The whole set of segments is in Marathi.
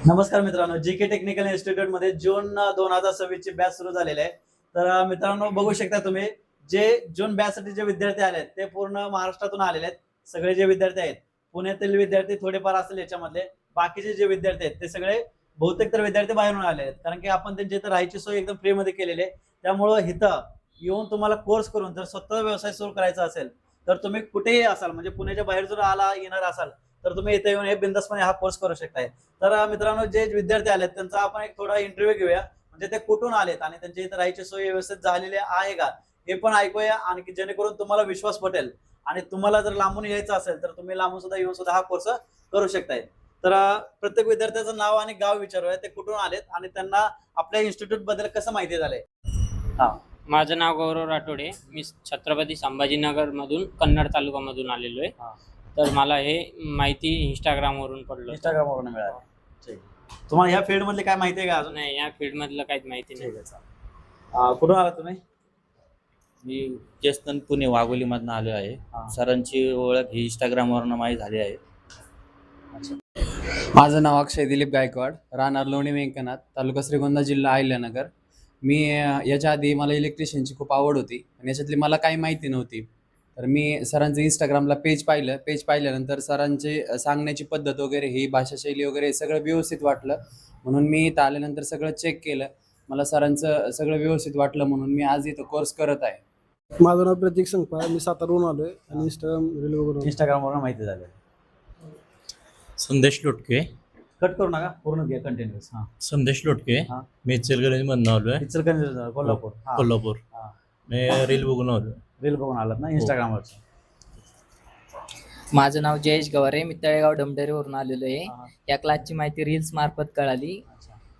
नमस्कार मित्रांनो, जीके टेक्निकल इन्स्टिट्यूट मध्ये जून 2026 ची बॅच सुरू झालेली आहे. तर मित्रांनो, बघू शकता तुम्ही जे जून बॅच साठी जे विद्यार्थी आले आहेत ते पूर्ण महाराष्ट्रातून आलेले आहेत. सगळे जे विद्यार्थी आहेत, पुण्यातील विद्यार्थी थोडेफार असतील याच्यामधले, बाकीचे जे विद्यार्थी आहेत ते सगळे बहुतेक तर विद्यार्थी बाहेरून आले आहेत. कारण की आपण त्यांची इथं राहायची सोय एकदम फ्री मध्ये केलेली आहे. त्यामुळे इथं येऊन तुम्हाला कोर्स करून जर स्वतः व्यवसाय सुरू करायचा असेल तर तुम्ही कुठेही असाल, म्हणजे पुण्याच्या बाहेर जर येणार असाल तर तुम्ही इथे येऊन हे बिंदासपणे हा कोर्स करू शकताय. तर मित्रांनो, जे विद्यार्थी आलेत त्यांचा आपण एक थोडा इंटरव्ह्यू घेऊया. म्हणजे ते कुठून आलेत आणि त्यांच्या इथे राहायची सोय व्यवस्थित झालेली आहे का हे पण ऐकूया, आणि जेणेकरून तुम्हाला विश्वास पटेल. आणि तुम्हाला जर लांबून यायचं असेल तर तुम्ही लांबून सुद्धा येऊन सुद्धा हा कोर्स करू शकताय. तर प्रत्येक विद्यार्थ्याचं नाव आणि गाव विचारूया, ते कुठून आलेत आणि त्यांना आपल्या इन्स्टिट्यूट बद्दल कसं माहिती झालंय. हा. माझं नाव गौरव राठोडे. मी छत्रपती संभाजीनगरमधून कन्नड तालुक्यामधून आलेलो आहे. तर मला हे माहिती इंस्टाग्रामवरून पडलं. इंस्टाग्रामवरून मिळालं. ठीक. तुम्हाला या फील्ड मधले काय माहिती आहे का अजून? नाही, या फील्डमधलं काहीच माहिती नाही. ठीक आहे, चालेल. कुठून आला तुम्ही? मी चेतन पुणे वाघोलीमधनं आलो आहे. सरांची ओळख ही इंस्टाग्रामवरनं माहीत झाली आहे. माझं नाव अक्षय दिलीप गायकवाड, राहणार लोणी व्यंकनाथ, तालुका श्रीगोंदा, जिल्हा अहिल्यानगर. मी याच्या आधी मला इलेक्ट्रिशियनची खूप आवड होती आणि याच्यातली मला काही माहिती नव्हती. तर मी सरांचं इंस्टाग्रामला पेज पाहिलं. पेज पाहिल्यानंतर सरांची सांगण्याची पद्धत वगैरे, ही भाषाशैली वगैरे हे सगळं व्यवस्थित वाटलं. म्हणून मी इथं आल्यानंतर सगळं चेक केलं. मला सरांचं सगळं व्यवस्थित वाटलं म्हणून मी आज इथं कोर्स करत आहे. माझं नाव प्रतीक संगपाळ, मी साताराहून आलोय आणि इंस्टाग्रामवरून माहिती झाली. संदेश लोटके. कट करू नका, पूर्ण घ्या, कंटिन्यूअस. संदेश लोटके. हा. मी इचलकरंजीमधनं आलो आहे. इचलकरंजी, कोल्हापूर. हा. कोल्हापूर. हा. मी रील बघून आलो. रील बघून आलात ना इंस्टाग्रामवर? माझं नाव जयेश गवारे, मी तळेगाव डमडरीवरून आलेलो आहे. या क्लासची माहिती रील्स मार्फत कळाली.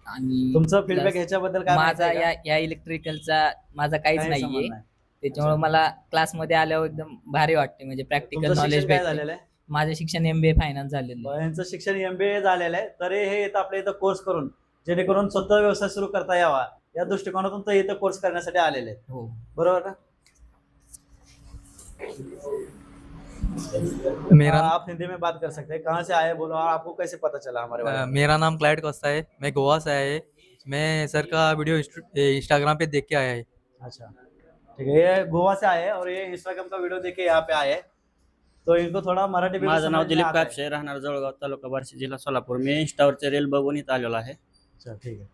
आणि तुमचा फीडबॅक ह्याच्याबद्दल काय? माझा या इलेक्ट्रिकलचा माझा काहीच नाहीये. त्याच्यामुळे मला क्लासमध्ये आल्यावर एकदम भारी वाटते, म्हणजे प्रॅक्टिकल नॉलेज काय भेटते. झालेलं आहे? माझं शिक्षण MBA फायनान्स झालेलं आहे. यांचं शिक्षण MBA झालेलं आहे. तर हे इथं आपल्या इथं कोर्स करून जेणेकरून स्वतः व्यवसाय सुरू करता यावा या दृष्टिकोनातून ते इथं कोर्स करण्यासाठी आलेले आहेत. हो, बरोबर ना? आप हिंदी में बात कर सकते हैं. कहाँ से आए, बोलो, और आपको कैसे पता चला हमारे बारे में? मेरा नाम क्लाइड कोस्ता है, मैं गोवा से आया है। मैं सर का वीडियो इंस्टाग्राम पे देख के आया है। अच्छा, ठीक है. ये गोवा से आए हैं और ये इंस्टाग्राम का वीडियो देख के यहाँ पे आए हैं. तो इनको थोड़ा मराठी भी माझं नाव समझ में दिलीप आता है. कापशे, राहणार जळगाव, तालुका बार्शी, जिल्हा सोलापूर. मी इंस्टावरचे रील बघून इथं आलेलो आहे. अच्छा, ठीक आहे.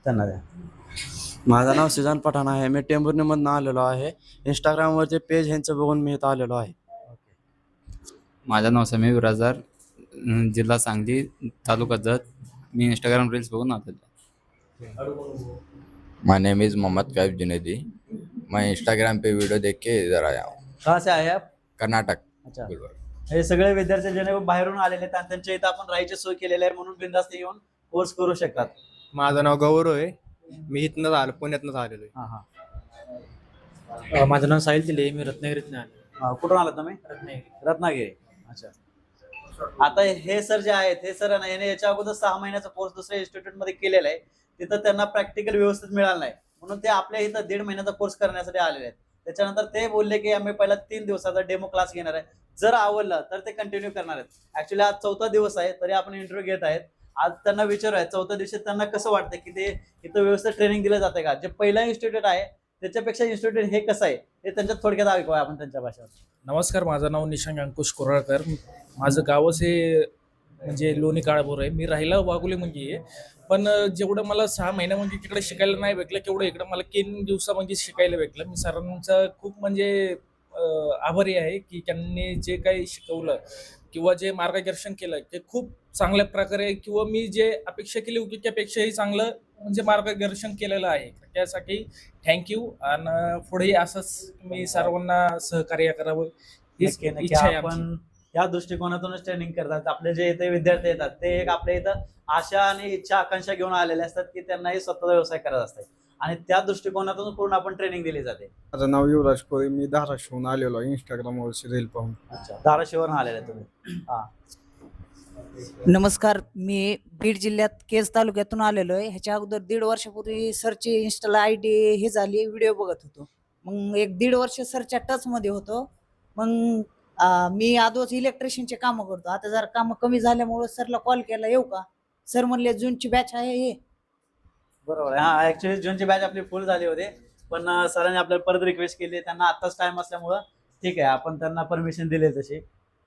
त्यांना द्या. माझं नाव सिजान पठाण आहे, मी टेंभुर्णीमधनं आलेलो आहे. इंस्टाग्रामवरचे पेज ह्यांचं बघून मी इथं आलेलो आहे. माझं नाव समीर विराजदार, जिल्हा सांगली, तालुका जत. मी इंस्टाग्राम रील्स बघून आलो. माय नेम इज़ मोहम्मद कैफ जुनैदी, मैं इंस्टाग्राम पे वीडियो देख के इधर आया हूँ। कहाँ से आए आप? कर्नाटक। अच्छा. हे सगळे विद्यार्थी जेणे बाहेरून आलेले आहेत आणि त्यांच्या इथं आपण राहायची सोय केलेली आहे, म्हणून बिनधास्त येऊन कोर्स करू शकतात. माझं नाव गौरव आहे, मी इथनं आलो, पुण्यातनं आलेलो आहे. हा हा. माझं नाव साहिल तिले, मी रत्नागिरीतनं आलो. कुठून आला तुम्ही? रत्नागिरी. अच्छा. आता हे सर जे आहेत, हे सर याने याच्या अगोदर 6 महिन्याचा कोर्स दुसऱ्या इन्स्टिट्यूट मध्ये केलेला आहे. तिथं त्यांना प्रॅक्टिकल व्यवस्थित मिळालं नाही, म्हणून ते आपल्या इथं 1.5 महिन्याचा कोर्स करण्यासाठी आलेले आहेत. त्याच्यानंतर ते बोलले की आम्ही पहिला 3 दिवसाचा डेमो क्लास घेणार आहे, जर आवडलं तर ते कंटिन्यू करणार आहेत. ऍक्च्युली आज 4था दिवस आहे, तरी आपण इंटरव्ह्यू घेत आहेत. आज त्यांना विचारूया 4थ्या दिवशी त्यांना कसं वाटतं की ते इथं व्यवस्थित ट्रेनिंग दिलं जाते का. जे पहिला इन्स्टिट्यूट आहे त्याच्यापेक्षा इन्स्टिट्यूट हे कसं आहे हे त्यांच्यात थोडक्यात ऐकूया आपण त्यांच्या भाषेत. नमस्कार, माझं नाव निशांक अंकुश कोराळकर. माझं गावच हे म्हणजे लोणी काळापूर आहे. मी राहिला वाघोलीमध्ये आहे, पण जेवढं मला 6 महिन्यामध्ये तिकडे शिकायला नाही भेटलं तेवढं इकडं मला 3 दिवसामध्ये शिकायला भेटलं. मी सरांचा खूप म्हणजे आभारी आहे की त्यांनी जे काही शिकवलं किंवा जे मार्गदर्शन केलं ते खूप चांगल्या प्रकारे, किंवा मी जे अपेक्षा केली होती त्यापेक्षाही चांगलं म्हणजे मार्गदर्शन केलेलं आहे. त्यासाठी थँक्यू. आणि पुढे असंच मी सर्वांना सहकार्य करावं हीच इच्छा आहे. आपण या दृष्टिकोनातूनच ट्रेनिंग करतात. आपले जे इथे विद्यार्थी येतात ते एक आपल्या इथं आशा आणि इच्छा आकांक्षा घेऊन आलेले असतात की त्यांनाही स्वतःचा व्यवसाय करायचा असते, आणि त्या दृष्टिकोनातून पूर्ण आपण ट्रेनिंग दिली जाते. माझं नाव युवराज कोळी, मी धाराशिवून आलेलो आहे इंस्टाग्रामवरची रील पाहून. अच्छा, धाराशिवरून आलेले तुम्ही? हा. नमस्कार, मी बीड जिल्ह्यात केज तालुक्यातून आलेलो आहे. ह्याच्या अगोदर 1.5 वर्षापूर्वी सरची इंस्टाला ID हे झाली, व्हिडिओ बघत होतो. मग 1-1.5 वर्ष सरच्या टचमध्ये होतो. मग मी आदोच इलेक्ट्रिशियनचे कामं करतो. आता जरा कामं कमी झाल्यामुळे सरला कॉल केला, येऊ का. सर म्हणले जूनची बॅच आहे हे. बरोबर आहे. हा ऍक्च्युली जूनची बॅच आपली फुल झाली होती, पण सरांनी आपल्याला परत रिक्वेस्ट केली. त्यांना आत्ताच टाइम असल्यामुळं ठीक आहे, आपण त्यांना परमिशन दिली तशी.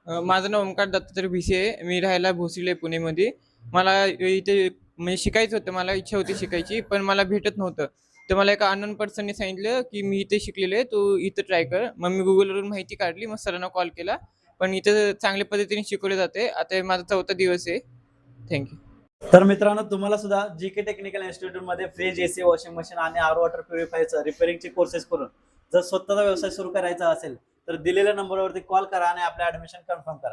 माझं नाव ओंकार दत्तात्रय भिसे आहे. मी राहायला भोसरीला पुणेमध्ये. मला इथे म्हणजे शिकायचं होतं, मला इच्छा होती शिकायची, पण मला भेटत नव्हतं. तर मला एका अननोन पर्सनने सांगितलं की मी इथे शिकलेलो आहे, तू इथं ट्राय कर. मग मी गुगलवरून माहिती काढली, मग सरांना कॉल केला. पण इथं चांगल्या पद्धतीने शिकवले जाते. आता हे माझा 4था दिवस आहे. थँक्यू. तर मित्रांनो, तुम्हाला सुद्धा जीके टेक्निकल इन्स्टिट्यूट मध्ये फ्रीज, एसी, वॉशिंग मशीन आणि आर वॉटर प्युरिफायरचं रिपेअरिंगचे कोर्सेस करून जर स्वतःचा व्यवसाय सुरू करायचा असेल तर दिलेल्या नंबरवरती कॉल करा आणि आपलं ऍडमिशन कन्फर्म करा.